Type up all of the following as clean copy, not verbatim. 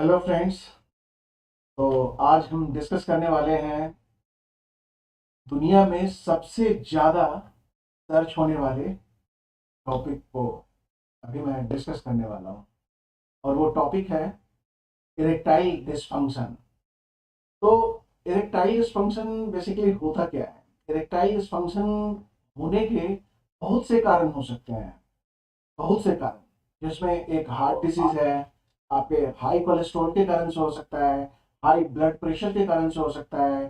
Hello friends. तो आज हम डिस्कस करने वाले हैं दुनिया में सबसे ज़्यादा सर्च होने वाले टॉपिक को। अभी मैं डिस्कस करने वाला हूँ और वो टॉपिक है इरेक्टाइल डिसफंक्शन। तो इरेक्टाइल डिसफंक्शन बेसिकली होता क्या है? इरेक्टाइल डिसफंक्शन होने के बहुत से कारण हो सकते हैं, बहुत से कारण, जिसमें एक हार्ट डिसीज है, आपके हाई कोलेस्ट्रॉल के कारण से हो सकता है, हाई ब्लड प्रेशर के कारण से हो सकता है,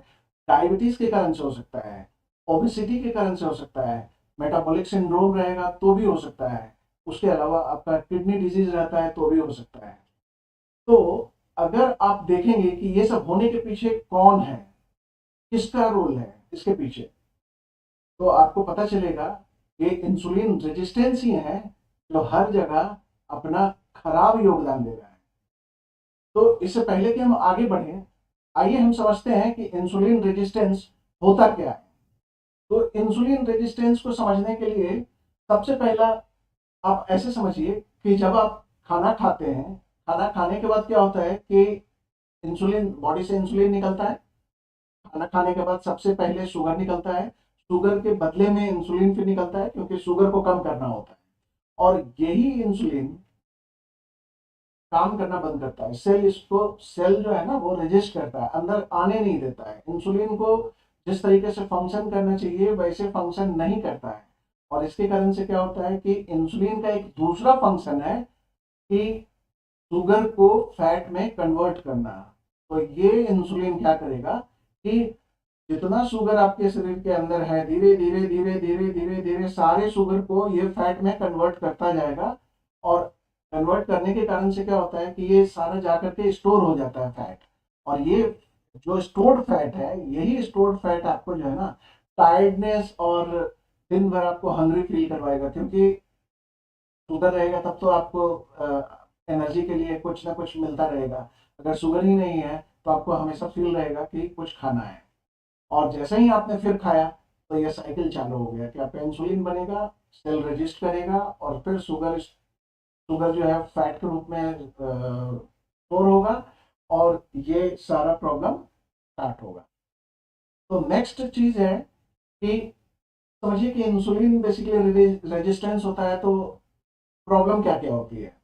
डायबिटीज के कारण से हो सकता है, ओबेसिटी के कारण से हो सकता है, मेटाबॉलिक सिंड्रोम रहेगा तो भी हो सकता है, उसके अलावा आपका किडनी डिजीज रहता है तो भी हो सकता है। तो अगर आप देखेंगे कि ये सब होने के पीछे कौन है, किसका रोल है इसके पीछे, तो आपको पता चलेगा कि इंसुलिन रेजिस्टेंस ही है जो हर जगह अपना खराब योगदान दे रहा है। तो इससे पहले कि हम आगे बढ़ें, आइए हम समझते हैं कि इंसुलिन रेजिस्टेंस होता क्या है। तो इंसुलिन रेजिस्टेंस को समझने के लिए सबसे पहला आप ऐसे समझिए कि जब आप खाना खाते हैं, खाना खाने के बाद क्या होता है कि इंसुलिन, बॉडी से इंसुलिन निकलता है। खाना खाने के बाद सबसे पहले शुगर निकलता है, शुगर के बदले में इंसुलिन फिर निकलता है क्योंकि शुगर को कम करना होता है। और यही इंसुलिन काम करना बंद करता है, सेल इसको, सेल जो है ना वो रेजिस्ट करता है, अंदर आने नहीं देता है। इंसुलिन को जिस तरीके से फंक्शन करना चाहिए वैसे फंक्शन नहीं करता है। और इसके कारण से क्या होता है कि इंसुलिन का एक दूसरा फंक्शन है कि शुगर को फैट में कन्वर्ट करना। तो ये इंसुलिन क्या करेगा कि जितना शुगर आपके शरीर के अंदर है, धीरे धीरे धीरे धीरे धीरे धीरे सारे शुगर को ये फैट में कन्वर्ट करता जाएगा। और कन्वर्ट करने के कारण से क्या होता है कि ये सारा जाकर के स्टोर हो जाता है फैट। और ये जो स्टोर्ड फैट है, यही स्टोर्ड फैट आपको जो है ना टायर्डनेस और दिन भर आपको हंग्री फील करवाएगा, क्योंकि शुगर रहेगा तब तो आपको एनर्जी के लिए कुछ ना कुछ मिलता रहेगा। अगर शुगर ही नहीं है तो आपको हमेशा फील रहेगा कि कुछ खाना है। और जैसे ही आपने फिर खाया तो ये साइकिल चालू हो गया कि आपका इंसुलिन बनेगा, सेल रजिस्ट करेगा और फिर शुगर शुगर जो है फैट के रूप में स्टोर होगा और ये सारा प्रॉब्लम स्टार्ट होगा। तो नेक्स्ट चीज है कि समझिए कि इंसुलिन बेसिकली रेजिस्टेंस होता है तो प्रॉब्लम क्या क्या होती है।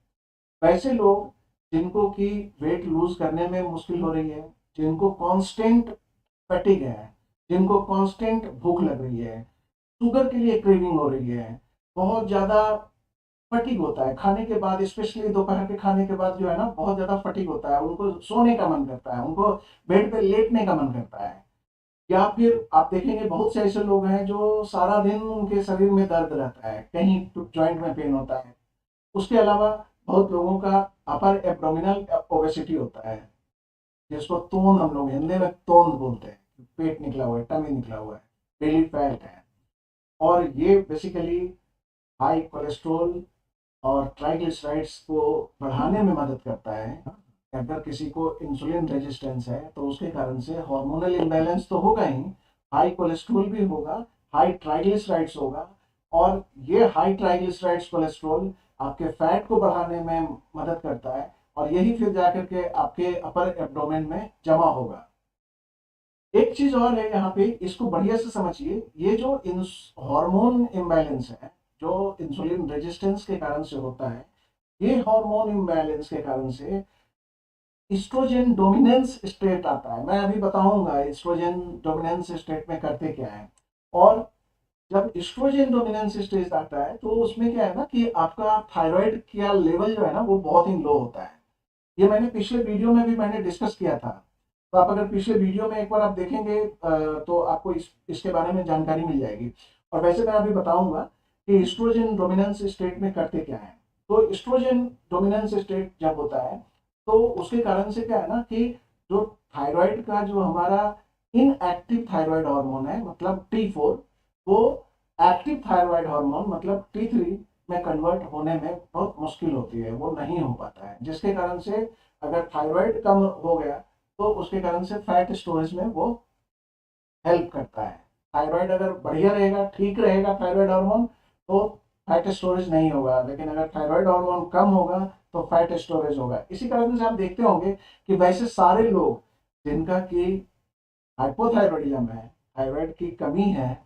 वैसे लोग जिनको कि वेट लूज करने में मुश्किल हो रही है, जिनको कांस्टेंट फैटिग है, जिनको कांस्टेंट भूख लग रही है, शुगर के लिए क्रेविंग हो रही है, बहुत ज़्यादा फटीग होता है खाने के बाद, स्पेशली दोपहर के खाने के बाद जो है ना बहुत ज़्यादा फटीग होता है, उनको सोने का मन करता है, उनको बेड पे लेटने का मन करता है। या फिर आप देखेंगे बहुत से ऐसे लोग हैं जो सारा दिन उनके शरीर में दर्द रहता है, कहीं जॉइंट में पेन होता है। उसके अलावा बहुत लोगों का अपर एब्डोमिनल ओबेसिटी होता है, जिसको तोंद हम लोग हिंदी में तोंद बोलते हैं, पेट निकला हुआ है, टमी निकला हुआ है, बेली फैट है। और ये बेसिकली हाई कोलेस्ट्रोल और ट्राइग्लिसराइड्स को बढ़ाने में मदद करता है। अगर किसी को इंसुलिन रेजिस्टेंस है तो उसके कारण से हार्मोनल इम्बैलेंस तो होगा ही, हाई कोलेस्ट्रोल भी होगा, हाई ट्राइग्लिसराइड्स होगा। और ये हाई ट्राइग्लिसराइड्स कोलेस्ट्रोल आपके फैट को बढ़ाने में मदद करता है और यही फिर जाकर के आपके अपर एब्डोमेन में जमा होगा। एक चीज और है यहाँ पे, इसको बढ़िया से समझिए। ये जो हार्मोन इम्बैलेंस है, जो इंसुलिन रेजिस्टेंस के कारण से होता है, ये हार्मोन इम्बैलेंस के कारण से एस्ट्रोजन डोमिनेंस स्टेट आता है। मैं अभी बताऊंगा एस्ट्रोजन डोमिनेंस स्टेट में करते क्या है। और जब एस्ट्रोजन डोमिनेंस स्टेज आता है तो उसमें क्या है ना कि आपका थायराइड का लेवल जो है ना वो बहुत ही लो होता है। ये मैंने पिछले वीडियो में भी मैंने डिस्कस किया था। तो आप अगर पिछले वीडियो में एक बार आप देखेंगे तो आपको इसके बारे में जानकारी मिल जाएगी। और वैसे मैं अभी बताऊंगा कि एस्ट्रोजन डोमिनेंस स्टेट में करते क्या है। तो एस्ट्रोजन डोमिनेंस स्टेट जब होता है तो उसके कारण से क्या है ना कि जो थायराइड का जो हमारा इनएक्टिव थायराइड हार्मोन है, मतलब T4, वो एक्टिव थायराइड हार्मोन मतलब T3 में कन्वर्ट होने में बहुत मुश्किल होती है, वो नहीं हो पाता है। जिसके कारण से अगर थायराइड कम हो गया तो उसके कारण से फैट स्टोरेज में वो हेल्प करता है। थायराइड अगर बढ़िया रहेगा, ठीक रहेगा थायराइड हार्मोन, तो फैट स्टोरेज नहीं होगा, लेकिन अगर थायराइड हार्मोन कम होगा तो फैट स्टोरेज होगा। इसी कारण से आप देखते होंगे कि वैसे सारे लोग जिनका कि हाइपोथायरॉयडिज्म है, थायराइड की कमी है,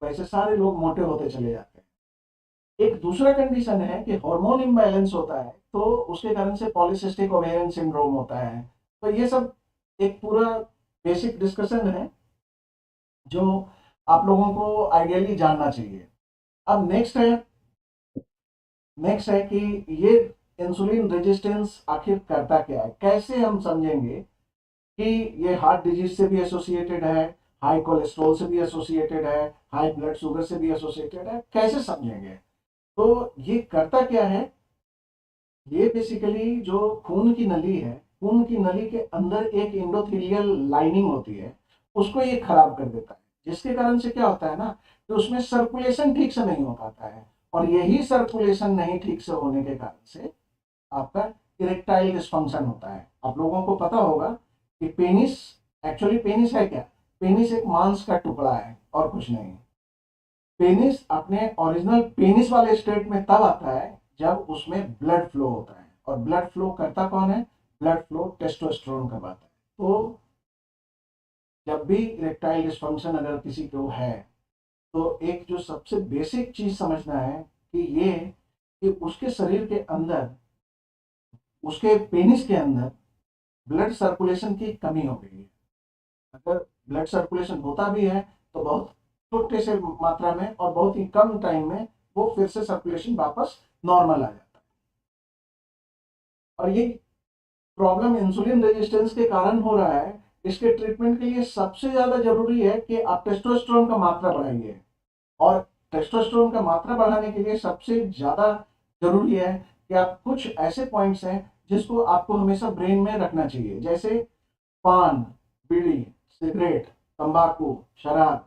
वैसे सारे लोग मोटे होते चले जाते हैं। एक दूसरा कंडीशन है कि हार्मोन इम्बैलेंस होता है, तो उसके कारण से पॉलीसिस्टिक ओवेरियन सिंड्रोम होता है। तो ये सब एक पूरा बेसिक डिस्कशन है जो आप लोगों को आइडियली जानना चाहिए। अब नेक्स्ट है कि ये इंसुलिन रेजिस्टेंस आखिर करता क्या है, कैसे हम समझेंगे कि ये हार्ट डिजीज से भी एसोसिएटेड है, हाई कोलेस्ट्रॉल से भी एसोसिएटेड है, हाई ब्लड शुगर से भी एसोसिएटेड है, कैसे समझेंगे। तो ये करता क्या है, ये बेसिकली जो खून की नली है, खून की नली के अंदर एक इंडोथेलियल लाइनिंग होती है, उसको ये खराब कर देता है, जिसके कारण से क्या होता है ना कि उसमें सर्कुलेशन ठीक से नहीं हो पाता है, और यही सर्कुलेशन नहीं ठीक से होने के कारण से आपका इरेक्टाइल डिस्फंक्शन होता है। आप लोगों को पता होगा कि पेनिस, एक्चुअली पेनिस है क्या, पेनिस एक मांस का टुकड़ा है और कुछ नहीं। पेनिस अपने ओरिजिनल पेनिस वाले स्टेट में तब आता है जब उसमें ब्लड फ्लो होता है, और ब्लड फ्लो करता कौन है, ब्लड फ्लो टेस्टोस्टेरोन करवाता है। तो जब भी इरेक्टाइल डिस्फंक्शन अगर किसी को है, तो एक जो सबसे बेसिक चीज समझना है कि ये कि उसके शरीर के अंदर, उसके पेनिस के अंदर ब्लड सर्कुलेशन की कमी हो गई है। अगर ब्लड सर्कुलेशन होता भी है तो बहुत छोटे से मात्रा में और बहुत ही कम टाइम में वो फिर से सर्कुलेशन वापस नॉर्मल आ जाता है। और ये प्रॉब्लम इंसुलिन रेजिस्टेंस के कारण हो रहा है। इसके ट्रीटमेंट के लिए सबसे ज्यादा जरूरी है कि आप टेस्टोस्टेरोन का मात्रा बढ़ाइए, और टेस्टोस्टेरोन का मात्रा बढ़ाने के लिए सबसे ज्यादा जरूरी है कि आप कुछ ऐसे पॉइंट्स हैं जिसको आपको हमेशा ब्रेन में रखना चाहिए, जैसे पान, बीड़ी, सिगरेट, तंबाकू, शराब।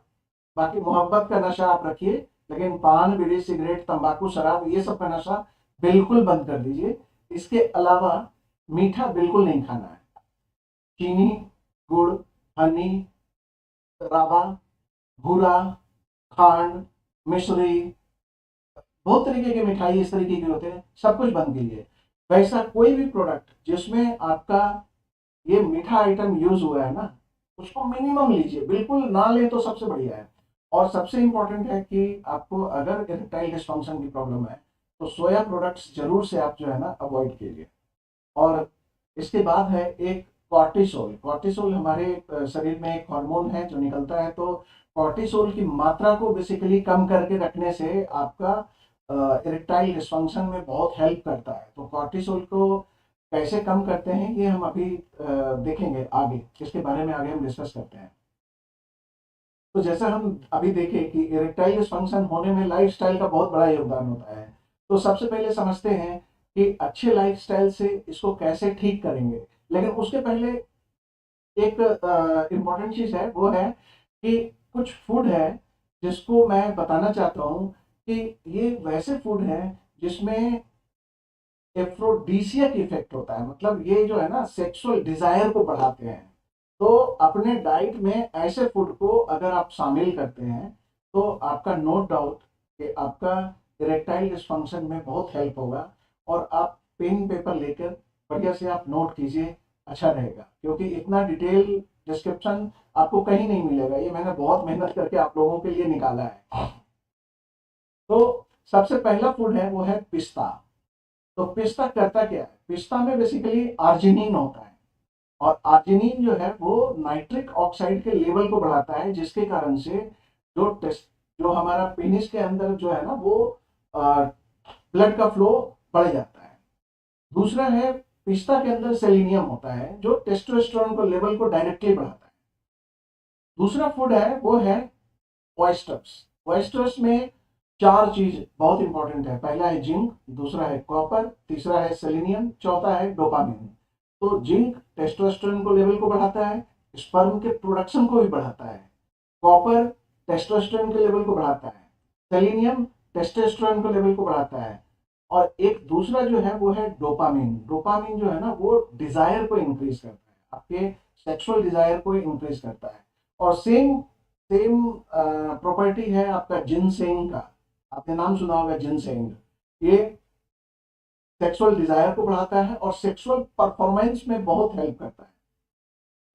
बाकी मोहब्बत का नशा आप रखिए, लेकिन पान, बीड़ी, सिगरेट, तंबाकू, शराब ये सब का नशा बिल्कुल बंद कर दीजिए। इसके अलावा मीठा बिल्कुल नहीं खाना है। चीनी, गुड़, हनी, रावा, भूरा, खांड, मिश्री, बहुत तरीके के मिठाई इस तरीके के होते हैं, सब कुछ बंद कीजिए। वैसा कोई भी प्रोडक्ट जिसमें आपका ये मीठा आइटम यूज हुआ है ना, उसको मिनिमम लीजिए, बिल्कुल ना ले तो सबसे बढ़िया है। और सबसे इंपॉर्टेंट है कि आपको अगर इरेक्टाइल डिस्फंक्शन की प्रॉब्लम है तो सोया प्रोडक्ट्स जरूर से आप जो है ना अवॉइड कीजिए। और इसके बाद है एक कॉर्टिसोल। कॉर्टिसोल हमारे शरीर में एक हार्मोन है जो निकलता है। तो कॉर्टिसोल की मात्रा को बेसिकली कम करके रखने से आपका इरेक्टाइल डिस्फंक्शन में बहुत हेल्प करता है। तो कॉर्टिसोल को कैसे कम करते हैं ये हम अभी देखेंगे आगे, इसके बारे में आगे हम डिस्कस करते हैं। तो जैसा हम अभी देखें कि इरेक्टाइल डिस्फंक्शन होने में लाइफस्टाइल का बहुत बड़ा योगदान होता है। तो सबसे पहले समझते हैं कि अच्छे लाइफस्टाइल से इसको कैसे ठीक करेंगे। लेकिन उसके पहले एक इम्पॉर्टेंट चीज है, वो है कि कुछ फूड है जिसको मैं बताना चाहता हूँ कि ये वैसे फूड है जिसमें एफ्रोडीसियक इफेक्ट होता है। मतलब ये जो है ना सेक्सुअल डिजायर को बढ़ाते हैं। तो अपने डाइट में ऐसे फूड को अगर आप शामिल करते हैं तो आपका नो डाउट कि आपका इरेक्टाइल डिस्फंक्शन में बहुत हेल्प होगा। और आप पेन पेपर लेकर बढ़िया से आप नोट कीजिए, अच्छा रहेगा, क्योंकि इतना डिटेल डिस्क्रिप्शन आपको कहीं नहीं मिलेगा। ये मैंने बहुत मेहनत करके आप लोगों के लिए निकाला है। तो सबसे पहला फूड है वो है पिस्ता। तो पिस्ता करता क्या है, पिस्ता में बेसिकली आर्जिनिन होता है, और आर्जिनिन जो है वो नाइट्रिक ऑक्साइड के लेवल को बढ़ाता है, जिसके कारण से जो टेस्ट, जो हमारा पेनिस के अंदर जो है ना वो ब्लड का फ्लो बढ़ जाता है। दूसरा है, पिस्ता के अंदर सेलेनियम होता है जो टेस्टोस्टेरोन को लेवल को डायरेक्टली बढ़ाता है। दूसरा फूड है वो है ऑयस्टर्स। ऑयस्टर्स में चार चीज बहुत इंपॉर्टेंट है। पहला है जिंक, दूसरा है कॉपर, तीसरा है सेलेनियम, चौथा है डोपामिन। तो जिंक टेस्टोस्टेरोन को लेवल को बढ़ाता है, स्पर्म के प्रोडक्शन को भी बढ़ाता है। कॉपर टेस्टोस्टेरोन के लेवल को बढ़ाता है। सेलेनियम टेस्टोस्टेरोन के लेवल को बढ़ाता है। और एक दूसरा जो है वो है डोपामिन। डोपामिन जो है ना वो डिजायर को इंक्रीज करता है, आपके सेक्सुअल डिजायर को इंक्रीज करता है। और सेम सेम प्रॉपर्टी है आपका जिनसेंग का। आपने नाम सुना होगा जिनसेंग। ये सेक्सुअल डिजायर को बढ़ाता है और सेक्सुअल परफॉर्मेंस में बहुत हेल्प करता है।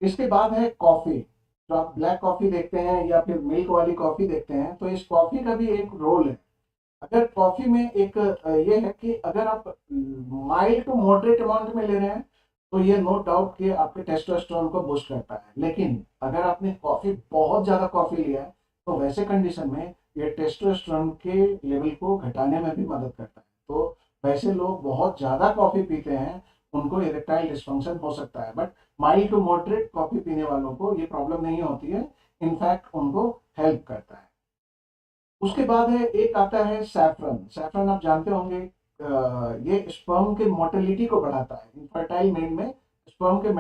इसके बाद है कॉफी। जो आप ब्लैक कॉफी देखते हैं या फिर मिल्क वाली कॉफी देखते हैं, तो इस कॉफी का भी एक रोल है। अगर कॉफी में एक ये है कि अगर आप माइल्ड टू मॉडरेट अमाउंट में ले रहे हैं, तो ये नो डाउट कि आपके टेस्टोस्टेरोन को बूस्ट करता है। लेकिन अगर आपने कॉफी बहुत ज्यादा कॉफी लिया है, तो वैसे कंडीशन में ये टेस्टोस्टेरोन के लेवल को घटाने में भी मदद करता है। तो वैसे लोग बहुत ज्यादा कॉफी पीते हैं, उनको इरेक्टाइल डिस्फंक्शन हो सकता है, but mild to moderate coffee पीने वालों को ये प्रॉब्लम नहीं होती है, इनफैक्ट उनको हेल्प करता है। उसके बाद है एक आता है सैफरन। सैफरन आप जानते होंगे, ये स्पर्म के मोटिलिटी को बढ़ाता है। इनफर्टाइल मेन में स्पर्म के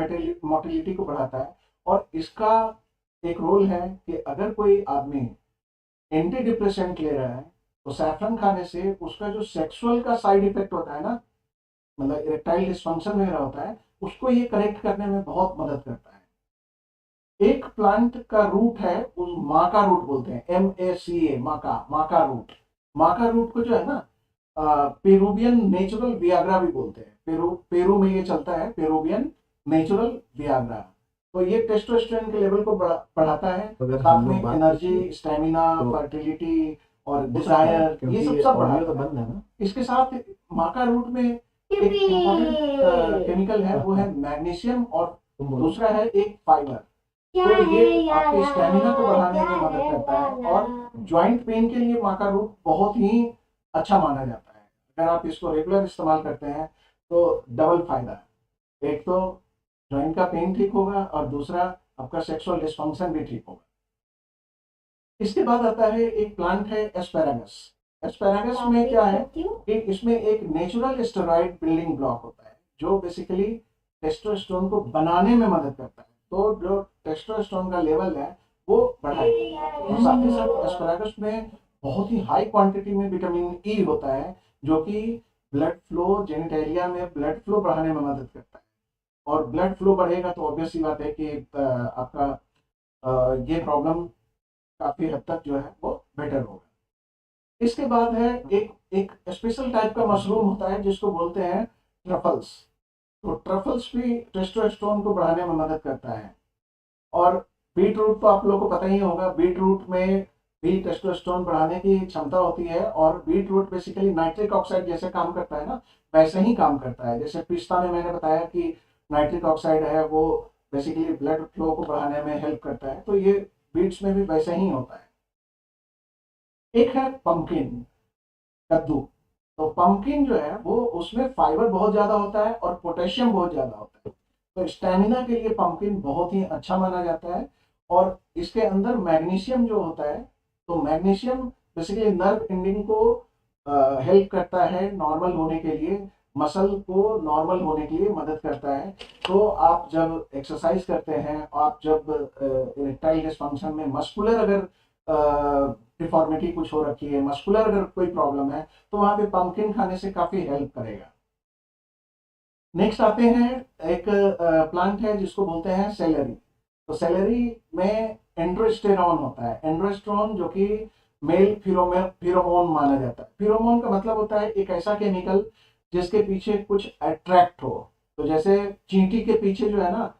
मोटिलिटी को बढ़ाता है। और इसका एक रोल है कि अगर कोई आदमी एंटी डिप्रेसेंट ले रहा है, तो सैफरन खाने से उसका जो सेक्सुअल का साइड इफेक्ट होता है ना, मतलब इरेक्टाइल डिस्फंक्शन वगैरह होता है, उसको ये करेक्ट करने में बहुत मदद करता है। एक प्लांट का रूट है, उस माका रूट बोलते हैं, MACA, माका, माका रूट। माका रूट को जो है ना पेरुवियन नेचुरल वियाग्रा भी बोलते हैं। पेरू में ये चलता है, पेरुवियन नेचुरल वियाग्रा। तो ये टेस्टोस्टेरोन के लेवल को बढ़ाता है, साथ में एनर्जी, स्टेमिना, फर्टिलिटी और डिजायर, ये सब बढ़ाता है। इसके साथ माका रूट में एक इम्पोर्टेंट केमिकल है, वो है मैग्नीशियम, और दूसरा है एक फाइबर। तो ये आपके स्टेमिना को बढ़ाने में मदद करता है, और ज्वाइंट पेन के लिए माका रूट बहुत ही अच्छा माना जाता है। अगर आप इसको रेगुलर इस्तेमाल करते हैं, तो डबल फायदा है। एक तो ज्वाइंट का पेन ठीक होगा, और दूसरा आपका सेक्सुअल डिस्फंक्शन भी ठीक होगा। इसके बाद आता है एक प्लांट है एस्पेरागस। एस्पेरागस में क्या है कि इसमें एक नेचुरल स्टेरॉइड बिल्डिंग ब्लॉक होता है, जो बेसिकली टेस्टोस्टेरोन को बनाने में मदद करता है। तो जो टेस्टोस्टेरोन का लेवल है वो बढ़ाएगा। और साथ ही साथ एस्पेरागस में बहुत ही हाई क्वांटिटी में विटामिन ई होता है, जो कि ब्लड फ्लो, जेनिटेलिया में ब्लड फ्लो बढ़ाने में मदद करता है। और ब्लड फ्लो बढ़ेगा तो ऑब्वियस सी बात है कि आपका ये प्रॉब्लम काफी हद तक जो है वो बेटर होगा। इसके बाद है एक एक स्पेशल टाइप का मशरूम होता है, जिसको बोलते हैं ट्रफल्स। तो ट्रफल्स भी टेस्टोस्टेरोन को बढ़ाने में मदद करता है। और बीट रूट तो आप लोगों को पता ही होगा, बीट रूट में भी टेस्टोस्टेरोन बढ़ाने की क्षमता होती है। और beet root basically nitric oxide जैसे काम करता है ना, वैसे ही काम करता है। जैसे पिस्ता में मैंने बताया कि नाइट्रिक ऑक्साइड है, वो बेसिकली ब्लड फ्लो को बढ़ाने में हेल्प करता है, तो ये बीट्स में भी वैसे ही होता है। एक है पंपकिन, कद्दू। तो पंपकिन जो है वो, उसमें फाइबर बहुत ज्यादा होता है और पोटेशियम बहुत ज्यादा होता है। तो स्टेमिना के लिए पंपकिन बहुत ही अच्छा माना जाता है। और इसके अंदर मैग्नीशियम जो होता है, तो मैग्नीशियम बेसिकली नर्व एंडिंग को हेल्प करता है नॉर्मल होने के लिए, मसल को नॉर्मल होने के लिए मदद करता है। तो आप जब एक्सरसाइज करते हैं, आप जब इरेक्टाइल डिस्फंक्शन में मस्कुलर अगर डिफॉर्मिटी कुछ हो रखी है, मस्कुलर अगर कोई प्रॉब्लम है, तो वहां पे पंपकिन खाने से काफी हेल्प करेगा। नेक्स्ट आते हैं, एक प्लांट है जिसको बोलते हैं सेलेरी। तो सेलेरी में एंड्रोस्टेरॉन होता है। एंड्रोस्टेरॉन जो कि मेल फिरोमोन माना जाता है। फिरोमोन का मतलब होता है एक ऐसा केमिकल जिसके पीछे कुछ अट्रैक्ट हो। तो जैसे चींटी के पीछे जो है ना,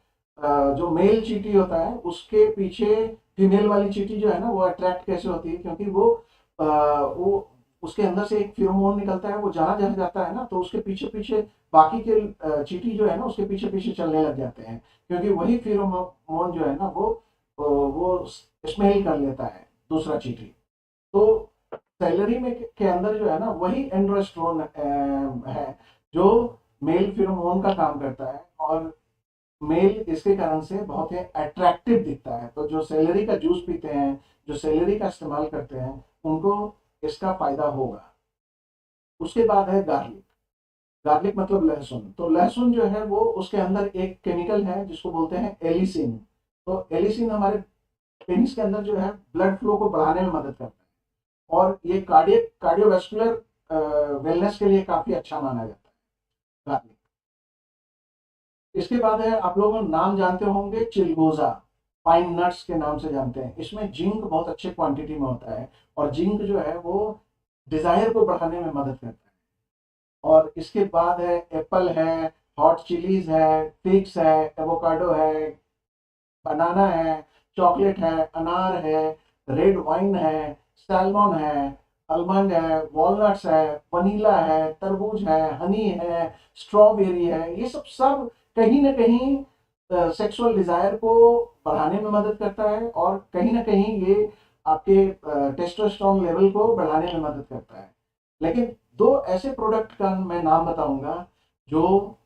जो मेल चींटी होता है, उसके पीछे फीमेल वाली चींटी जो है ना, वो अट्रैक्ट कैसे होती है, क्योंकि वो उसके अंदर से एक फिरोमोन निकलता है, वो जहां जहां जाता है ना, तो उसके पीछे पीछे बाकी के चींटी जो है ना, उसके पीछे पीछे चलने लग जाते हैं, क्योंकि वही फिरोमोन जो है ना, वो स्मेल कर लेता है दूसरा चींटी। तो सैलरी में के अंदर जो है ना, वही एंड्रोस्टेरोन है, जो मेल फिरोमोन का काम करता है। और मेल इसके कारण से बहुत ही अट्रैक्टिव दिखता है। तो जो सेलेरी का जूस पीते हैं, जो सेलेरी का इस्तेमाल करते हैं, उनको इसका फायदा होगा। उसके बाद है गार्लिक। गार्लिक मतलब लहसुन। तो लहसुन जो है वो, उसके अंदर एक केमिकल है जिसको बोलते हैं एलिसिन। तो एलिसिन हमारे पेनिस के अंदर जो है ब्लड फ्लो को बढ़ाने में मदद करता है, और ये कार्डियोवैस्कुलर वेलनेस के लिए काफी अच्छा माना जाता है गार्लिक। इसके बाद है, आप लोग नाम जानते होंगे, चिलगोजा। पाइन नट्स के नाम से जानते हैं। इसमें जिंक बहुत अच्छे क्वांटिटी में होता है, और जिंक जो है वो डिजायर को बढ़ाने में मदद करता है। और इसके बाद है एप्पल है, हॉट चिलीज है, फिग्स है, एवोकाडो है, बनाना है, चॉकलेट है, अनार है, रेड वाइन है, सैलमन है, आलमंड है, वॉलनट्स है, वनीला है, तरबूज है, हनी है, स्ट्रॉबेरी है। ये सब सब कहीं ना कहीं सेक्सुअल डिजायर को बढ़ाने में मदद करता है, और कहीं ना कहीं ये आपके टेस्टोस्टेरोन लेवल को बढ़ाने में मदद करता है। लेकिन दो ऐसे प्रोडक्ट का मैं नाम बताऊंगा जो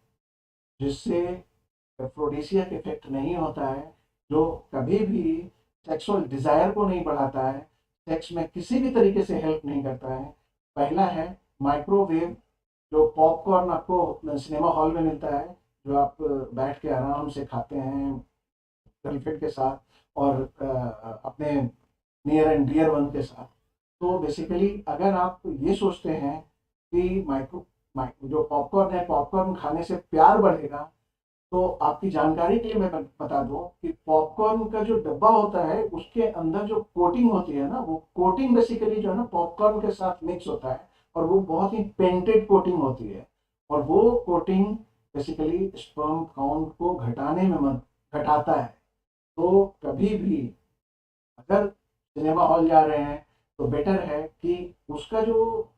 जिससे एफ्रोडिसियक इफेक्ट नहीं होता है, जो कभी भी सेक्सुअल डिजायर को नहीं बढ़ाता है, सेक्स में किसी भी तरीके से हेल्प नहीं करता है। पहला है माइक्रोवेव, जो पॉपकॉर्न आपको सिनेमा हॉल में मिलता है, जो आप बैठ के आराम से खाते हैं गर्लफ्रेंड के साथ और अपने नियर एंड डियर वन के साथ। तो बेसिकली अगर आप ये सोचते हैं कि जो पॉपकॉर्न है, पॉपकॉर्न खाने से प्यार बढ़ेगा, तो आपकी जानकारी के लिए मैं बता दूं कि पॉपकॉर्न का जो डब्बा होता है उसके अंदर जो कोटिंग होती है ना, वो कोटिंग बेसिकली जो है ना पॉपकॉर्न के साथ मिक्स होता है, और वो बहुत ही पेंटेड कोटिंग होती है। और वो कोटिंग बेसिकली स्पर्म काउंट को घटाने में मदद घटाता है। तो कभी भी अगर सिनेमा हॉल जा रहे हैं तो बेटर है कि उसका जो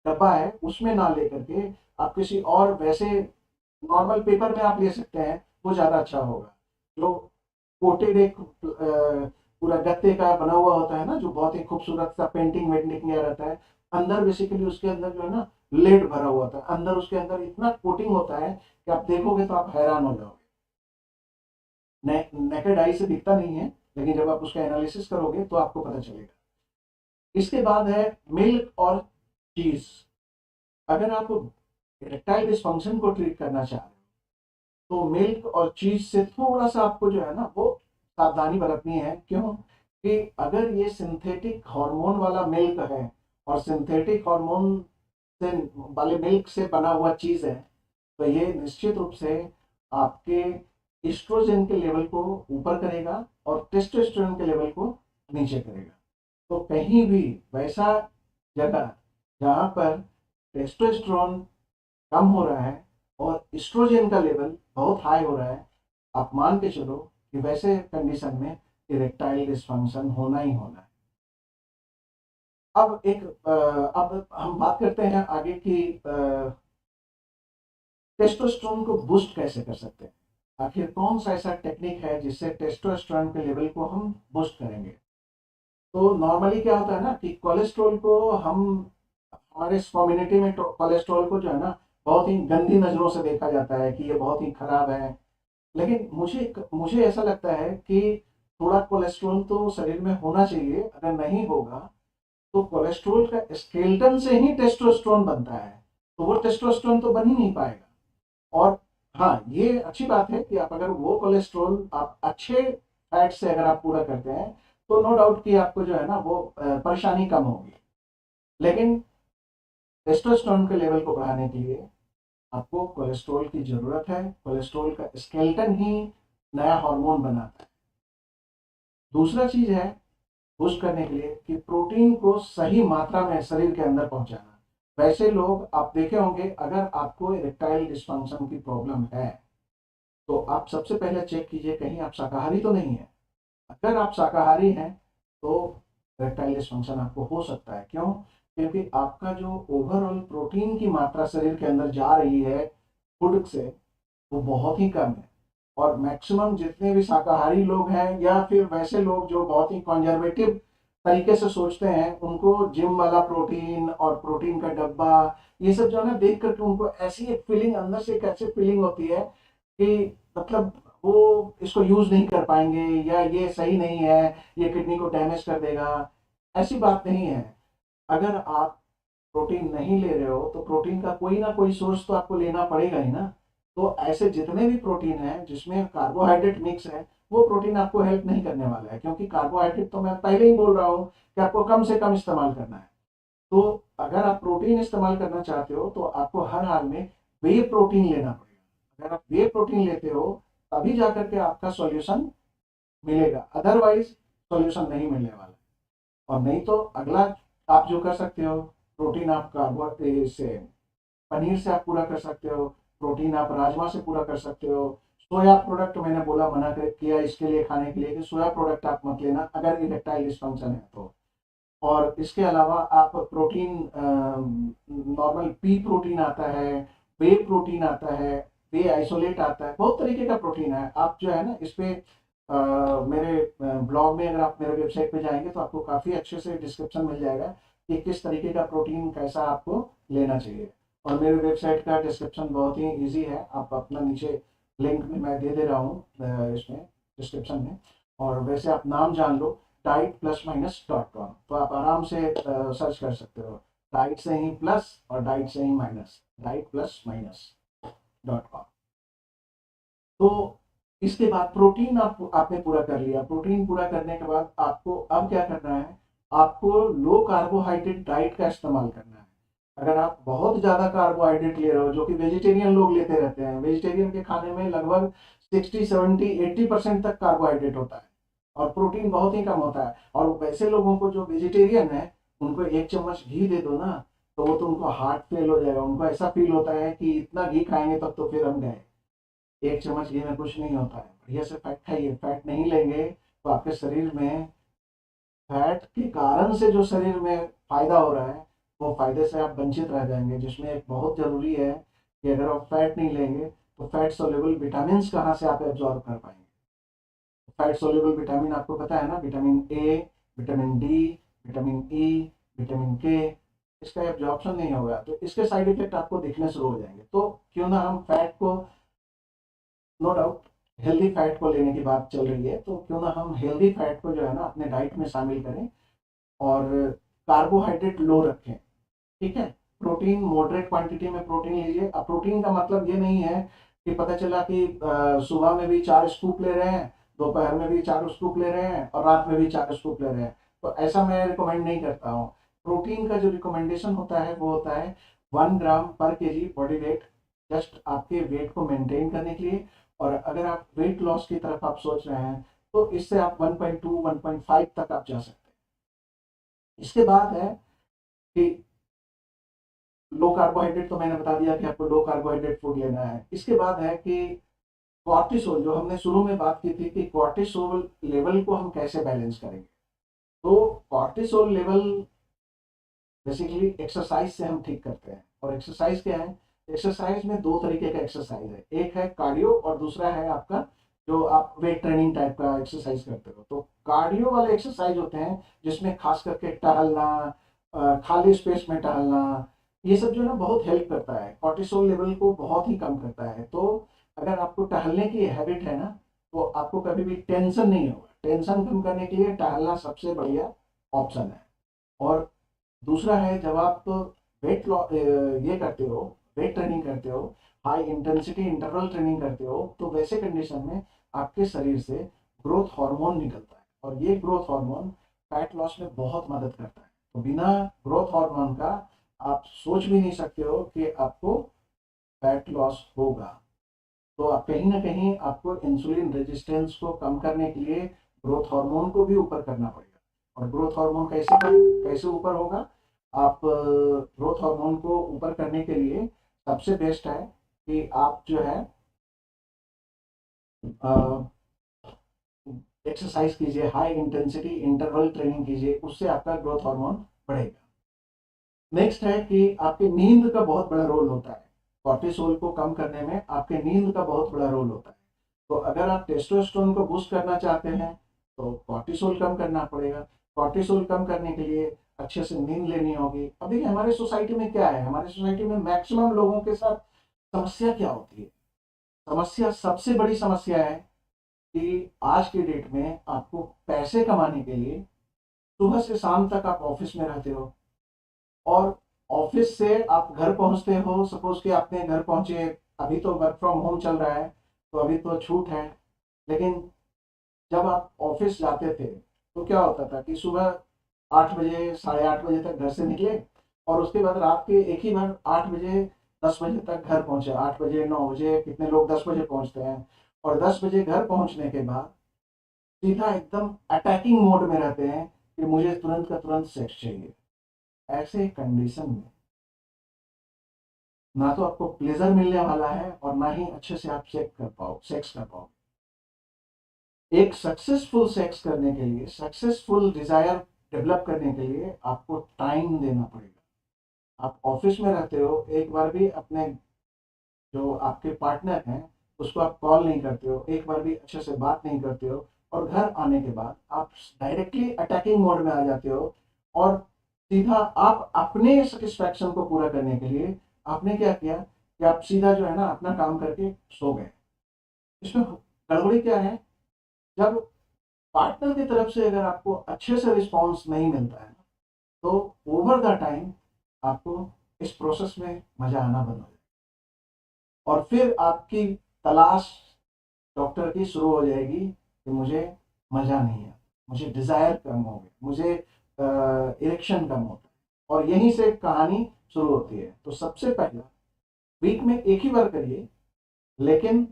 डब्बा है उसमें ना लेकर के आप किसी और वैसे नॉर्मल पेपर में आप ले सकते हैं, वो ज़्यादा अच्छा होगा। जो कोटेड एक पूरा गत्ते का बना हुआ होता है ना, जो बहुत ही खूबसूरत सा पेंटिंग वेंटिंग किया रहता है, अंदर बेसिकली उसके अंदर जो है ना लेड भरा हुआ होता है, अंदर उसके अंदर इतना कोटिंग होता है कि आप देखोगे तो आप हैरान हो जाओगे। नेकेड आई से दिखता नहीं है, लेकिन जब आप उसका एनालिसिस करोगे तो आपको पता चलेगा। इसके बाद है मिल्क और चीज। अगर आप इरेक्टाइल डिसफंक्शन को ट्रीट करना चाह रहे हो तो मिल्क और चीज से थोड़ा सा आपको जो है ना वो सावधानी बरतनी है। क्यों? कि अगर ये सिंथेटिक हार्मोन वाला मिल्क है और सिंथेटिक हार्मोन से वाले मिल्क से बना हुआ चीज है, तो ये निश्चित रूप से आपके एस्ट्रोजन के लेवल को ऊपर करेगा और टेस्टोस्टेरोन के लेवल को नीचे करेगा। तो कहीं भी वैसा जगह जहाँ पर टेस्टोस्टेरोन कम हो रहा है और एस्ट्रोजन का लेवल बहुत हाई हो रहा है, आप मान के चलो कि वैसे कंडीशन में इरेक्टाइल डिसफंक्शन होना ही होना है। अब हम बात करते हैं आगे की टेस्टोस्टेरोन को बूस्ट कैसे कर सकते हैं। आखिर कौन सा ऐसा टेक्निक है जिससे टेस्टोस्टेरोन के लेवल को हम बूस्ट करेंगे। तो नॉर्मली क्या होता है ना कि कोलेस्ट्रॉल को हम हमारे कम्युनिटी में कोलेस्ट्रॉल को जो है ना बहुत ही गंदी नज़रों से देखा जाता है कि ये बहुत ही खराब है। लेकिन मुझे मुझे ऐसा लगता है कि थोड़ा कोलेस्ट्रॉल तो शरीर में होना चाहिए। अगर नहीं होगा तो कोलेस्ट्रॉल का स्केलेटन से ही टेस्टोस्टेरोन बनता है, तो वो टेस्टोस्टेरोन तो बन ही नहीं पाएगा। और हाँ, ये अच्छी बात है कि आप अगर वो कोलेस्ट्रॉल आप अच्छे फैट से अगर आप पूरा करते हैं तो नो डाउट कि आपको जो है ना वो परेशानी कम होगी। लेकिन टेस्टोस्टेरोन के लेवल को बढ़ाने के लिए आपको कोलेस्ट्रॉल की जरूरत है। कोलेस्ट्रॉल का स्केलेटन ही नया हार्मोन बनाता है। दूसरा चीज है बूस्ट करने के लिए कि प्रोटीन को सही मात्रा में शरीर के अंदर पहुंचाना। वैसे लोग आप देखे होंगे, अगर आपको इरेक्टाइल डिस्फंक्शन की प्रॉब्लम है तो आप सबसे पहले चेक कीजिए कहीं आप शाकाहारी तो नहीं है। अगर आप शाकाहारी हैं तो इरेक्टाइल डिस्फंक्शन आपको हो सकता है। क्यों? क्योंकि आपका जो ओवरऑल प्रोटीन की मात्रा शरीर के अंदर जा रही है फूड से, वो बहुत ही कम है। और मैक्सिमम जितने भी शाकाहारी लोग हैं या फिर वैसे लोग जो बहुत ही कंजर्वेटिव तरीके से सोचते हैं, उनको जिम वाला प्रोटीन और प्रोटीन का डब्बा ये सब जो है ना देख करके उनको ऐसी एक फीलिंग अंदर से एक ऐसी फीलिंग होती है कि मतलब वो इसको यूज नहीं कर पाएंगे या ये सही नहीं है, ये किडनी को डैमेज कर देगा। ऐसी बात नहीं है। अगर आप प्रोटीन नहीं ले रहे हो तो प्रोटीन का कोई ना कोई सोर्स तो आपको लेना पड़ेगा ही ना। तो ऐसे जितने भी प्रोटीन है जिसमें कार्बोहाइड्रेट मिक्स है, वो प्रोटीन आपको हेल्प नहीं करने वाला है, क्योंकि कार्बोहाइड्रेट तो मैं पहले ही बोल रहा हूँ कि आपको कम से कम इस्तेमाल करना है। तो अगर आप प्रोटीन इस्तेमाल करना चाहते हो तो आपको हर हाल में वे प्रोटीन लेना पड़ेगा। अगर आप वे प्रोटीन लेते हो तभी जाकर के आपका सॉल्यूशन मिलेगा, अदरवाइज सॉल्यूशन नहीं मिलने वाला। और नहीं तो अगला आप जो कर सकते हो, प्रोटीन आप कार्बो से पनीर से आप पूरा कर सकते हो, प्रोटीन आप राजमा से पूरा कर सकते हो। सोया प्रोडक्ट मैंने बोला मना कर किया इसके लिए खाने के लिए कि सोया प्रोडक्ट आप मत लेना अगर इरेक्टाइल डिस्फंक्शन है तो। और इसके अलावा आप प्रोटीन नॉर्मल पी प्रोटीन आता है, वे प्रोटीन आता है, वे आइसोलेट आता है, बहुत तरीके का प्रोटीन है। आप जो है ना इस पे मेरे ब्लॉग में अगर आप मेरे वेबसाइट पे जाएंगे तो आपको काफ़ी अच्छे से डिस्क्रिप्शन मिल जाएगा कि किस तरीके का प्रोटीन कैसा आपको लेना चाहिए। और मेरे वेबसाइट का डिस्क्रिप्शन बहुत ही ईजी है, आप अपना नीचे लिंक में मैं दे दे रहा हूँ इसमें डिस्क्रिप्शन में। और वैसे आप नाम जान लो, diet+minus.com, तो आप आराम से सर्च कर सकते हो, डाइट से ही प्लस और डाइट से ही माइनस, diet+minus.com। तो इसके बाद प्रोटीन आपने पूरा कर लिया। प्रोटीन पूरा करने के बाद आपको अब क्या करना है, आपको लो कार्बोहाइड्रेट डाइट का इस्तेमाल करना है। अगर आप बहुत ज़्यादा कार्बोहाइड्रेट ले रहे हो, जो कि वेजिटेरियन लोग लेते रहते हैं, वेजिटेरियन के खाने में लगभग 60, 70, 80% तक कार्बोहाइड्रेट होता है और प्रोटीन बहुत ही कम होता है। और वैसे लोगों को जो वेजिटेरियन है उनको 1 चम्मच घी दे दो ना, तो वो तो उनको हार्ट फेल हो जाएगा। उनको ऐसा फील होता है कि इतना घी खाएंगे तब तो फिर हम गए। 1 चम्मच घी में कुछ नहीं होता है, बढ़िया से फैट खाइए। फैट नहीं लेंगे तो आपके शरीर में फैट के कारण से जो शरीर में फायदा हो रहा है वो फायदे से आप वंचित रह जाएंगे, जिसमें एक बहुत जरूरी है कि अगर आप फैट नहीं लेंगे तो फैट सोल्यूबल विटामिन कहाँ से आप एब्जॉर्ब कर पाएंगे। फैट सोल्यूबल विटामिन आपको पता है ना, vitamin A, vitamin D, vitamin E, vitamin के, इसका एब्जॉर्प्शन नहीं होगा तो इसके साइड इफेक्ट आपको दिखने शुरू हो जाएंगे। तो क्यों ना हम फैट को, नो डाउट हेल्दी फैट को लेने की बात चल रही है, तो क्यों ना हम हेल्दी फैट को जो है ना अपने डाइट में शामिल करें और कार्बोहाइड्रेट लो रखें। ठीक है, प्रोटीन मॉडरेट क्वांटिटी में प्रोटीन लीजिए। अब प्रोटीन का मतलब ये नहीं है कि पता चला कि सुबह में भी 4 स्कूप ले रहे हैं, दोपहर में भी 4 स्कूप ले रहे हैं और रात में भी 4 स्कूप ले रहे हैं, तो ऐसा मैं रिकमेंड नहीं करता हूँ। प्रोटीन का जो रिकमेंडेशन होता है वो होता है 1 ग्राम पर केजी बॉडी वेट, जस्ट आपके वेट को मेंटेन करने के लिए। और अगर आप वेट लॉस की तरफ आप सोच रहे हैं तो इससे आप 1.2 1.5 तक आप जा सकते हैं। इसके बाद है कि लो कार्बोहाइड्रेट, तो मैंने बता दिया कि आपको लो कार्बोहाइड्रेट फूड लेना है। इसके बाद है कि कॉर्टिसोल, जो हमने शुरू में बात की थी कि कॉर्टिसोल लेवल को हम कैसे बैलेंस करेंगे। तो कॉर्टिसोल लेवल बेसिकली एक्सरसाइज से हम ठीक करते हैं। और एक्सरसाइज क्या है, एक्सरसाइज में 2 तरीके का एक्सरसाइज है, एक है कार्डियो और दूसरा है आपका जो आप वेट ट्रेनिंग टाइप का एक्सरसाइज करते हो। तो कार्डियो वाले एक्सरसाइज होते हैं जिसमें खास करके टहलना, खाली स्पेस में टहलना, ये सब जो है ना बहुत हेल्प करता है, कॉर्टिसोल लेवल को बहुत ही कम करता है। तो अगर आपको टहलने की हैबिट है ना तो आपको कभी भी टेंशन नहीं होगा। टेंशन कम करने के लिए टहलना सबसे बढ़िया ऑप्शन है। और दूसरा है जब आप वेट ये करते हो, वेट ट्रेनिंग करते हो, हाई इंटेंसिटी इंटरवल ट्रेनिंग करते हो, तो वैसे कंडीशन में आपके शरीर से ग्रोथ हार्मोन निकलता है और ये ग्रोथ हार्मोन फैट लॉस में बहुत मदद करता है। तो बिना ग्रोथ हार्मोन का आप सोच भी नहीं सकते हो कि आपको फैट लॉस होगा। तो आप कहीं ना कहीं आपको इंसुलिन रेजिस्टेंस को कम करने के लिए ग्रोथ हार्मोन को भी ऊपर करना पड़ेगा। और ग्रोथ हार्मोन कैसे ऊपर होगा, आप ग्रोथ हार्मोन को ऊपर करने के लिए सबसे बेस्ट है कि आप जो है एक्सरसाइज कीजिए, हाई इंटेंसिटी इंटरवल ट्रेनिंग कीजिए, उससे आपका ग्रोथ हार्मोन बढ़ेगा। नेक्स्ट है कि आपकी नींद का बहुत बड़ा रोल होता है, कॉर्टिसोल को कम करने में आपके नींद का बहुत बड़ा रोल होता है। तो अगर आप टेस्टोस्टेरोन को बूस्ट करना चाहते हैं तो कॉर्टिसोल कम करना पड़ेगा। कॉर्टिसोल कम करने के लिए अच्छे से नींद लेनी होगी। अब देखिए हमारे सोसाइटी में क्या है, हमारे सोसाइटी में मैक्सिमम लोगों के साथ समस्या क्या होती है, समस्या सबसे बड़ी समस्या है कि आज के डेट में आपको पैसे कमाने के लिए सुबह से शाम तक आप ऑफिस में रहते हो और ऑफिस से आप घर पहुंचते हो, सपोज कि आपने घर पहुंचे, अभी तो वर्क फ्रॉम होम चल रहा है तो अभी तो छूट है, लेकिन जब आप ऑफिस जाते थे तो क्या होता था कि सुबह 8 बजे 8:30 बजे तक घर से निकले और उसके बाद रात के एक ही बार 8 बजे 10 बजे तक घर पहुंचे। 8 बजे 9 बजे, कितने लोग 10 बजे पहुंचते हैं और 10 बजे घर पहुंचने के बाद सीधा एकदम अटैकिंग मोड में रहते हैं कि मुझे तुरंत का तुरंत सेक्स चाहिए। ऐसे कंडीशन में ना तो आपको प्लेजर मिलने वाला है और ना ही अच्छे से आप सेक्स कर पाओ। एक सक्सेसफुल सेक्स करने के लिए, सक्सेसफुल डिजायर डेवलप करने के लिए आपको टाइम देना पड़ेगा। आप ऑफिस में रहते हो, एक बार भी अपने जो आपके पार्टनर हैं उसको आप कॉल नहीं करते हो, एक बार भी अच्छे से बात नहीं करते हो, और घर आने के बाद आप डायरेक्टली अटैकिंग मोड में आ जाते हो। और सीधा आप अपने सेटिस्फैक्शन को पूरा करने के लिए आपने क्या किया कि आप सीधा जो है ना अपना काम करके सो गए। इसमें गड़बड़ी क्या है, जब पार्टनर की तरफ से अगर आपको अच्छे से रिस्पॉन्स नहीं मिलता है ना, तो ओवर द टाइम आपको इस प्रोसेस में मजा आना बंद हो जाएगा और फिर आपकी तलाश डॉक्टर की शुरू हो जाएगी कि मुझे मजा नहीं है, मुझे डिजायर कम हो गया, मुझे इरेक्शन कम होता है, और यहीं से कहानी शुरू होती है। तो सबसे पहला, वीक में एक ही बार करिए, लेकिन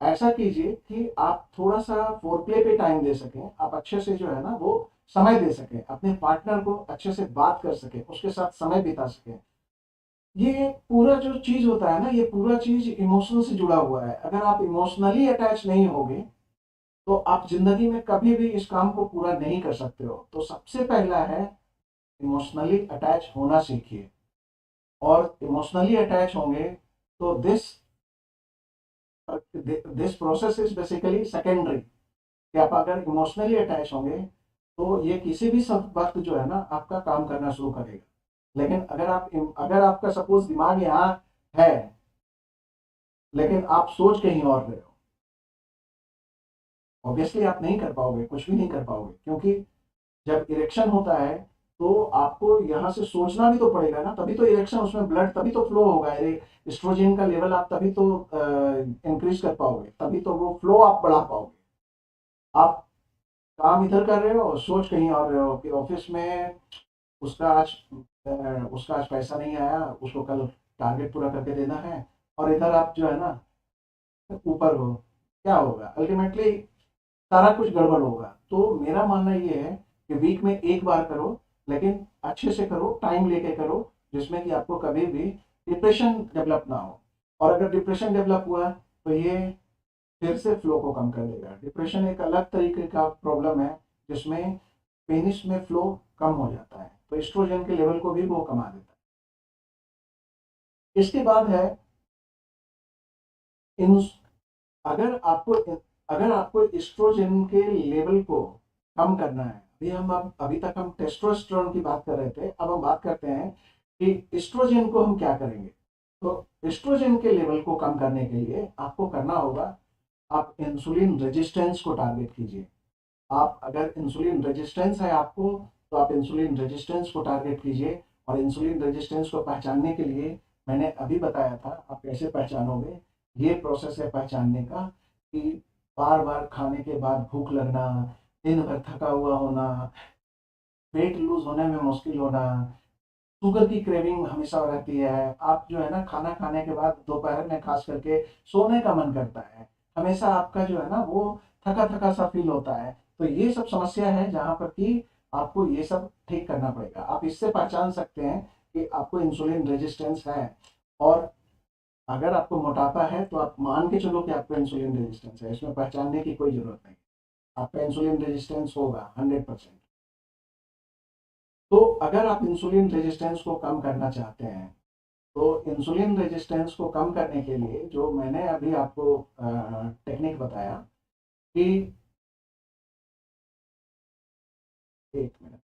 ऐसा कीजिए कि आप थोड़ा सा फोरप्ले पे टाइम दे सकें, आप अच्छे से जो है ना वो समय दे सकें, अपने पार्टनर को अच्छे से बात कर सकें, उसके साथ समय बिता सकें। ये पूरा जो चीज होता है ना, ये पूरा चीज इमोशन से जुड़ा हुआ है। अगर आप इमोशनली अटैच नहीं होगे तो आप जिंदगी में कभी भी इस काम को पूरा नहीं कर सकते हो। तो सबसे पहला है, इमोशनली अटैच होना सीखिए। और इमोशनली अटैच होंगे तो this process is basically secondary, कि आप अगर इमोशनली अटैच होंगे तो ये किसी भी सब वक्त जो है ना आपका काम करना शुरू करेगा। लेकिन अगर आपका सपोज दिमाग यहाँ है लेकिन आप सोच कहीं और रहे हो, ऑब्वियसली आप नहीं कर पाओगे, कुछ भी नहीं कर पाओगे, क्योंकि जब इरेक्शन होता है तो आपको यहाँ से सोचना भी तो पड़ेगा ना, तभी तो इरेक्शन, उसमें ब्लड तभी तो फ्लो होगा, एस्ट्रोजन का लेवल आप तभी तो इंक्रीज कर पाओगे, तभी तो वो फ्लो आप बढ़ा पाओगे। आप काम इधर कर रहे हो और सोच कहीं और रहे हो कि ऑफिस में उसका आज उसका आज पैसा नहीं आया, उसको कल टारगेट पूरा करके देना है, और इधर आप जो है ना ऊपर हो। क्या होगा अल्टीमेटली, सारा कुछ गड़बड़ होगा। तो मेरा मानना ये है कि वीक में एक बार करो, लेकिन अच्छे से करो, टाइम लेके करो, जिसमें कि आपको कभी भी डिप्रेशन डेवलप ना हो। और अगर डिप्रेशन डेवलप हुआ तो ये फिर से फ्लो को कम कर देगा। डिप्रेशन एक अलग तरीके का प्रॉब्लम है जिसमें पेनिस में फ्लो कम हो जाता है, तो एस्ट्रोजन के लेवल को भी वो कमा देता है। इसके बाद है इन अगर आपको अगर आपको एस्ट्रोजन के लेवल को कम करना है, अभी तक हम टेस्टोस्टेरोन की बात कर रहे थे, अब हम बात करते हैं कि एस्ट्रोजन को हम क्या करेंगे। तो एस्ट्रोजन के लेवल को कम करने के लिए आपको करना होगा, आप इंसुलिन रेजिस्टेंस को टारगेट कीजिए। आप अगर इंसुलिन रेजिस्टेंस है आपको, तो आप इंसुलिन रेजिस्टेंस को टारगेट कीजिए। और इंसुलिन रेजिस्टेंस को पहचानने के लिए मैंने अभी बताया था आप कैसे पहचानोगे। ये प्रोसेस है पहचानने का कि बार बार खाने के बाद भूख लगना, दिन भर थका हुआ होना, वेट लूज होने में मुश्किल होना, शुगर की क्रेविंग हमेशा रहती है, आप जो है ना खाना खाने के बाद दोपहर में खास करके सोने का मन करता है, हमेशा आपका जो है ना वो थका थका सा फील होता है। तो ये सब समस्या है जहाँ पर कि आपको ये सब ठीक करना पड़ेगा। आप इससे पहचान सकते हैं कि आपको इंसुलिन रेजिस्टेंस है। और अगर आपको मोटापा है तो आप मान के चलो कि आपको इंसुलिन रेजिस्टेंस है, इसमें पहचानने की कोई जरूरत नहीं, आपका इंसुलिन रेजिस्टेंस होगा 100%। तो अगर आप इंसुलिन रेजिस्टेंस को कम करना चाहते हैं, तो इंसुलिन रेजिस्टेंस को कम करने के लिए जो मैंने अभी आपको टेक्निक बताया कि, एक मिनट,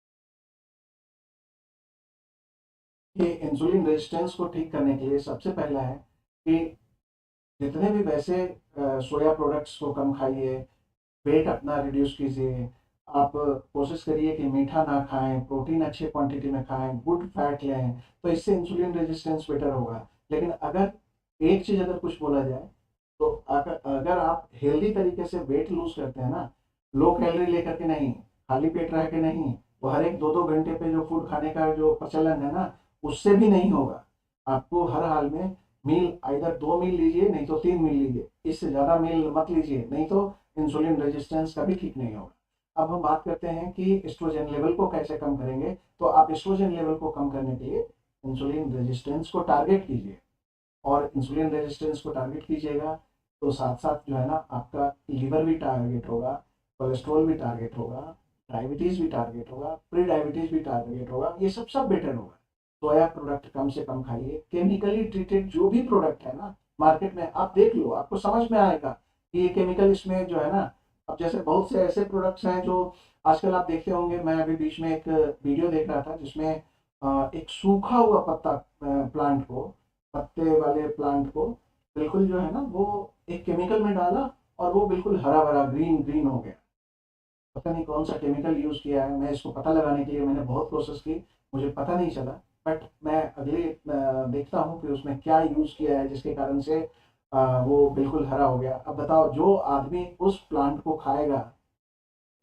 कि इंसुलिन रेजिस्टेंस को ठीक करने के लिए सबसे पहला है कि जितने भी वैसे सोया प्रोडक्ट्स को कम खाइए, वेट अपना रिड्यूस कीजिए, आप कोशिश करिए कि मीठा ना खाएं, प्रोटीन अच्छे क्वांटिटी में खाएं, गुड फैट लें, तो इससे इंसुलिन रेजिस्टेंस बेटर होगा। लेकिन अगर एक चीज़ अगर कुछ बोला जाए, तो अगर अगर आप हेल्दी तरीके से वेट लूज करते हैं ना, लो कैलोरी लेकर के नहीं, खाली पेट रह के नहीं, वो हर एक 2-2 घंटे पे जो फूड खाने का जो प्रचलन है ना, उससे भी नहीं होगा। आपको हर हाल में मील, आइधर 2 मील लीजिए नहीं तो 3 मील लीजिए, इससे ज़्यादा मील मत लीजिए, नहीं तो इंसुलिन रेजिस्टेंस कभी ठीक नहीं होगा। अब हम बात करते हैं कि एस्ट्रोजन लेवल को कैसे कम करेंगे। तो आप एस्ट्रोजन लेवल को कम करने के लिए इंसुलिन रेजिस्टेंस को टारगेट कीजिए, और इंसुलिन रेजिस्टेंस को टारगेट कीजिएगा तो साथ साथ जो है ना आपका लीवर भी टारगेट होगा, कोलेस्ट्रॉल भी टारगेट होगा, डायबिटीज़ भी टारगेट होगा, प्री डायबिटीज़ भी टारगेट होगा, ये सब सब बेटर होगा। सोया प्रोडक्ट कम से कम खाइए। केमिकली ट्रीटेड जो भी प्रोडक्ट है ना मार्केट में, आप देख लो, आपको समझ में आएगा कि ये केमिकल इसमें जो है ना। अब जैसे बहुत से ऐसे प्रोडक्ट्स हैं जो आजकल आप देखते होंगे, मैं अभी बीच में एक वीडियो देख रहा था जिसमें एक सूखा हुआ पत्ता प्लांट को, पत्ते वाले प्लांट को बिल्कुल जो है ना वो एक केमिकल में डाला और वो बिल्कुल हरा भरा ग्रीन ग्रीन हो गया। पता नहीं कौन सा केमिकल यूज़ किया है, मैं इसको पता लगाने के लिए मैंने बहुत कोशिश की, मुझे पता नहीं चला। बट मैं अगले देखता हूँ कि उसमें क्या यूज़ किया है जिसके कारण से वो बिल्कुल हरा हो गया। अब बताओ, जो आदमी उस प्लांट को खाएगा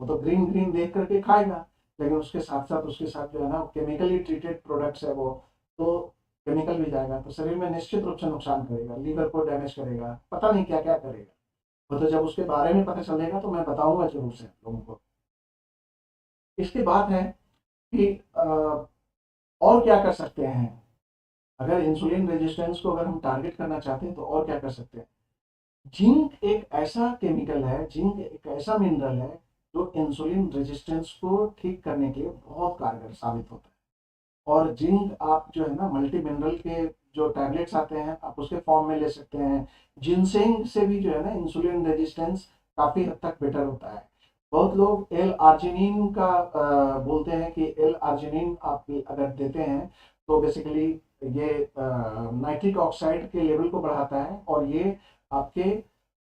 वो तो ग्रीन ग्रीन देख करके खाएगा, लेकिन उसके साथ साथ उसके साथ जो है ना केमिकली ट्रीटेड प्रोडक्ट्स है वो, तो केमिकल भी जाएगा तो शरीर में निश्चित रूप से नुकसान करेगा, लीवर को डैमेज करेगा, पता नहीं क्या क्या करेगा। वो तो जब उसके बारे में पता चलेगा तो मैं बताऊंगा जरूर से लोगों को। इसके बाद है कि और क्या कर सकते हैं। अगर इंसुलिन रेजिस्टेंस को अगर हम टारगेट करना चाहते हैं तो और क्या कर सकते हैं। जिंक एक ऐसा केमिकल है, जिंक एक ऐसा मिनरल है जो इंसुलिन रेजिस्टेंस को ठीक करने के लिए बहुत कारगर साबित होता है। और जिंक आप जो है ना मल्टी मिनरल के जो टैबलेट्स आते हैं आप उसके फॉर्म में ले सकते हैं। जिनसेंग से भी जो है ना इंसुलिन रेजिस्टेंस काफ़ी हद तक बेटर होता है। बहुत लोग एल आर्जिनिन का बोलते हैं कि एल आर्जिनिन आप अगर देते हैं तो बेसिकली ये नाइट्रिक ऑक्साइड के लेवल को बढ़ाता है और ये आपके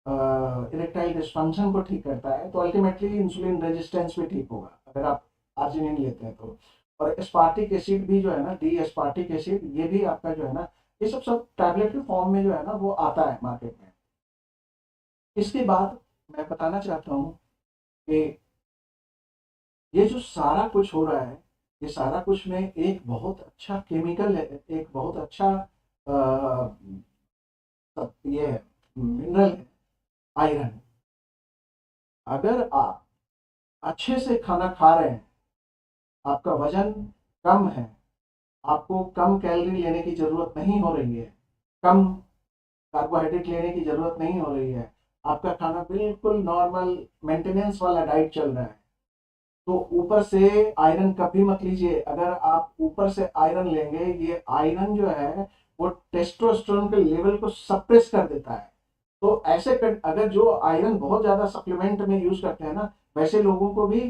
इरेक्टाइल डिस्फंक्शन को ठीक करता है। तो अल्टीमेटली इंसुलिन रेजिस्टेंस भी ठीक होगा अगर आप आर्जिनिन लेते हैं तो। और एस्पार्टिक एसिड भी जो है ना, डी एस्पार्टिक एसिड, ये भी आपका जो है ना, ये सब सब टैबलेट के फॉर्म में जो है ना वो आता है मार्केट में। इसके बाद मैं बताना चाहता हूँ कि ये जो सारा कुछ हो रहा है, ये सारा कुछ में एक बहुत अच्छा केमिकल है, एक बहुत अच्छा ये है, मिनरल है, आयरन। अगर आप अच्छे से खाना खा रहे हैं, आपका वजन कम है, आपको कम कैलोरी लेने की जरूरत नहीं हो रही है, कम कार्बोहाइड्रेट लेने की जरूरत नहीं हो रही है, आपका खाना बिल्कुल नॉर्मल मेंटेनेंस वाला डाइट चल रहा है, तो ऊपर से आयरन कभी मत लीजिए। अगर आप ऊपर से आयरन लेंगे, ये आयरन जो है वो टेस्टोस्टेरोन के लेवल को सप्रेस कर देता है। तो ऐसे अगर जो आयरन बहुत ज्यादा सप्लीमेंट में यूज करते हैं ना, वैसे लोगों को भी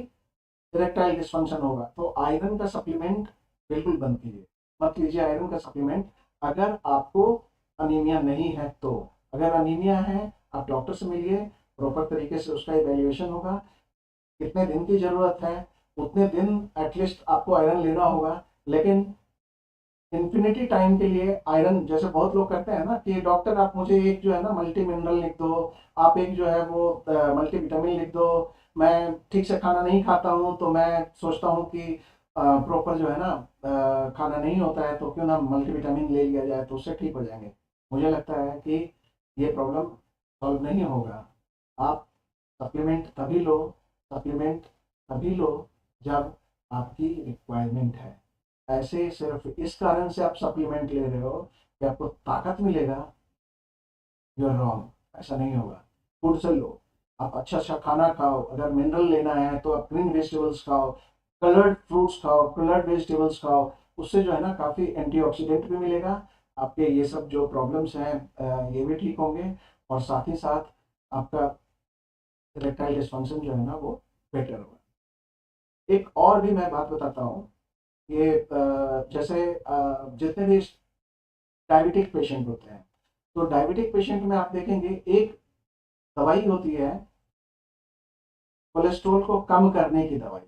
इरेक्टाइल डिस्फंक्शन होगा। तो आयरन का सप्लीमेंट बिल्कुल बंद कीजिए, मत लीजिए आयरन का सप्लीमेंट। अगर आपको अनीमिया नहीं है तो, अगर अनीमिया है आप डॉक्टर से मिलिए, प्रॉपर तरीके से उसका इवेल्युएशन होगा, कितने दिन की जरूरत है उतने दिन एटलीस्ट आपको आयरन लेना होगा। लेकिन इन्फिनिटी टाइम के लिए आयरन, जैसे बहुत लोग कहते हैं ना कि डॉक्टर आप मुझे एक जो है ना मल्टी मिनरल लिख दो, आप एक जो है वो मल्टी विटामिन लिख दो, मैं ठीक से खाना नहीं खाता हूँ तो मैं सोचता हूँ कि प्रॉपर जो है ना खाना नहीं होता है, तो क्यों ना मल्टी विटामिन ले लिया जाए तो उससे ठीक हो जाएंगे। मुझे लगता है कि ये प्रॉब्लम सॉल्व नहीं होगा। आप सप्लीमेंट तभी लो, सप्लीमेंट तभी लो जब आपकी रिक्वायरमेंट है। ऐसे सिर्फ इस कारण से आप सप्लीमेंट ले रहे हो कि आपको ताकत मिलेगा, यू आर रॉन्ग। ऐसा नहीं होगा। फूड से लो, आप अच्छा अच्छा खाना खाओ, अगर मिनरल लेना है तो आप ग्रीन वेजिटेबल्स खाओ, कलर्ड फ्रूट्स खाओ, कलर्ड वेजिटेबल्स खाओ। उससे जो है ना काफ़ी एंटीऑक्सीडेंट भी मिलेगा, आपके ये सब जो प्रॉब्लम्स हैं ये भी ठीक होंगे, और साथ ही साथ आपका इरेक्टाइल डिस्फंक्शन जो है ना वो बेटर होगा। एक और भी मैं बात बताता हूँ, ये जैसे जितने भी डायबिटिक पेशेंट होते हैं, तो डायबिटिक पेशेंट में आप देखेंगे एक दवाई होती है कोलेस्ट्रॉल को कम करने की दवाई।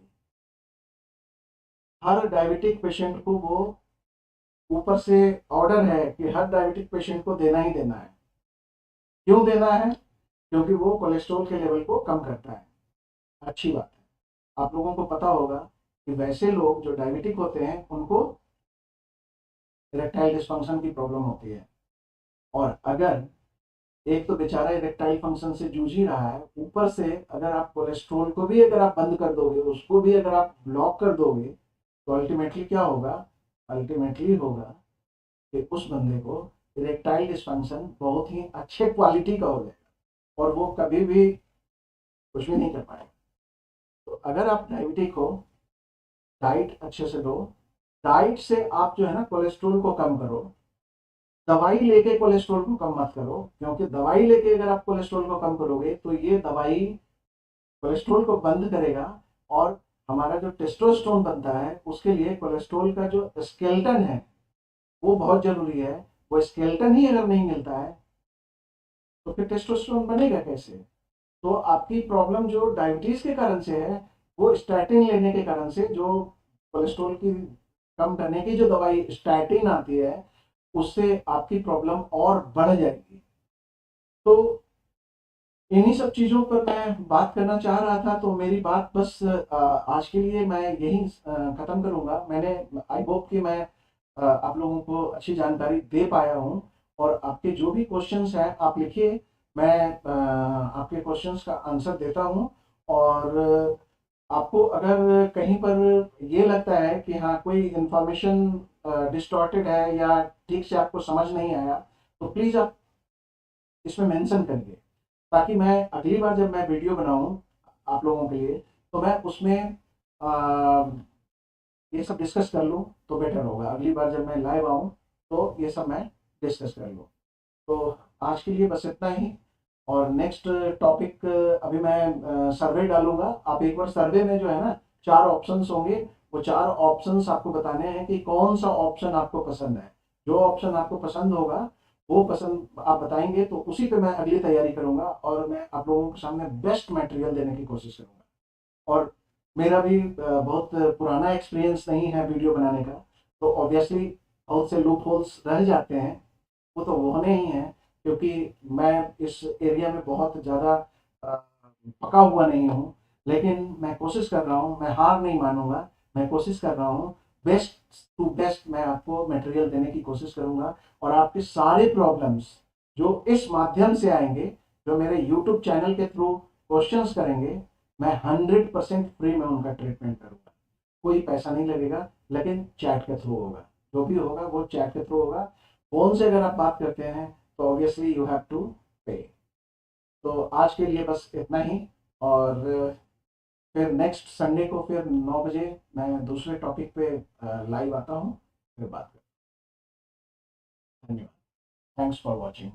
हर डायबिटिक पेशेंट को वो ऊपर से ऑर्डर है कि हर डायबिटिक पेशेंट को देना ही देना है। क्यों देना है? क्योंकि वो कोलेस्ट्रॉल के लेवल को कम करता है। अच्छी बात है। आप लोगों को पता होगा कि वैसे लोग जो डायबिटिक होते हैं उनको इरेक्टाइल डिस्फंक्शन की प्रॉब्लम होती है, और अगर एक तो बेचारा इरेक्टाइल फंक्शन से जूझ ही रहा है, ऊपर से अगर आप कोलेस्ट्रॉल को भी अगर आप बंद कर दोगे, उसको भी अगर आप ब्लॉक कर दोगे, तो अल्टीमेटली क्या होगा? अल्टीमेटली होगा कि उस बंदे को इरेक्टाइल डिस्फंक्शन बहुत ही अच्छे क्वालिटी का हो जाएगा और वो कभी भी कुछ भी नहीं कर पाएगा। तो अगर आप डायबिटिक हो, डाइट अच्छे से लो, डाइट से आप जो है ना कोलेस्ट्रॉल को कम करो। दवाई लेके कोलेस्ट्रॉल को कम मत करो, क्योंकि दवाई लेके अगर आप कोलेस्ट्रॉल को कम करोगे तो ये दवाई कोलेस्ट्रॉल को बंद करेगा, और हमारा जो टेस्टोस्टेरोन बनता है उसके लिए कोलेस्ट्रॉल का जो स्केलेटन है वो बहुत जरूरी है। वो स्केलेटन ही अगर नहीं मिलता है तो फिर टेस्टोस्टेरोन बनेगा कैसे? तो आपकी प्रॉब्लम जो डायबिटीज के कारण से है, वो स्टैटिन लेने के कारण से, जो कोलेस्ट्रॉल की कम करने की जो दवाई स्टैटिन आती है, उससे आपकी प्रॉब्लम और बढ़ जाएगी। तो इन्हीं सब चीज़ों पर मैं बात करना चाह रहा था। तो मेरी बात बस आज के लिए मैं यही ख़त्म करूँगा। मैंने आई होप कि मैं आप लोगों को अच्छी जानकारी दे पाया हूँ। और आपके जो भी क्वेश्चंस हैं आप लिखिए, मैं आपके क्वेश्चंस का आंसर देता हूँ। और आपको अगर कहीं पर ये लगता है कि हाँ कोई इंफॉर्मेशन डिस्टॉर्टेड है या ठीक से आपको समझ नहीं आया, तो प्लीज़ आप इसमें मेंशन करिए, ताकि मैं अगली बार जब मैं वीडियो बनाऊं आप लोगों के लिए, तो मैं उसमें आ, ये सब डिस्कस कर लूं तो बेटर होगा। अगली बार जब मैं लाइव आऊं तो ये सब मैं डिस्कस कर लूं। तो आज के लिए बस इतना ही। और नेक्स्ट टॉपिक अभी मैं सर्वे डालूंगा। आप एक बार सर्वे में जो है ना 4 ऑप्शंस होंगे, वो 4 ऑप्शंस आपको बताने हैं कि कौन सा ऑप्शन आपको पसंद है। जो ऑप्शन आपको पसंद होगा वो पसंद आप बताएंगे, तो उसी पे मैं अगली तैयारी करूंगा और मैं आप लोगों के सामने बेस्ट मटेरियल देने की कोशिश करूंगा। और मेरा भी बहुत पुराना एक्सपीरियंस नहीं है वीडियो बनाने का, तो ऑब्वियसली बहुत से लूप होल्स रह जाते हैं, वो तो होने ही हैं, क्योंकि मैं इस एरिया में बहुत ज़्यादा पका हुआ नहीं हूँ। लेकिन मैं कोशिश कर रहा हूँ, मैं हार नहीं मानूंगा, मैं कोशिश कर रहा हूँ। बेस्ट टू बेस्ट मैं आपको मटेरियल देने की कोशिश करूँगा। और आपके सारे प्रॉब्लम्स जो इस माध्यम से आएंगे, जो मेरे यूट्यूब चैनल के थ्रू क्वेश्चंस करेंगे, मैं 100% फ्री में उनका ट्रीटमेंट करूँगा। कोई पैसा नहीं लगेगा, लेकिन चैट के थ्रू होगा। जो भी होगा वो चैट के थ्रू होगा। फ़ोन से अगर आप बात करते हैं तो ऑब्वियसली यू हैव टू पे। तो आज के लिए बस इतना ही। और फिर नेक्स्ट संडे को फिर 9 बजे मैं दूसरे टॉपिक पे लाइव आता हूँ, फिर बात करते हैं। धन्यवाद। Thanks for watching.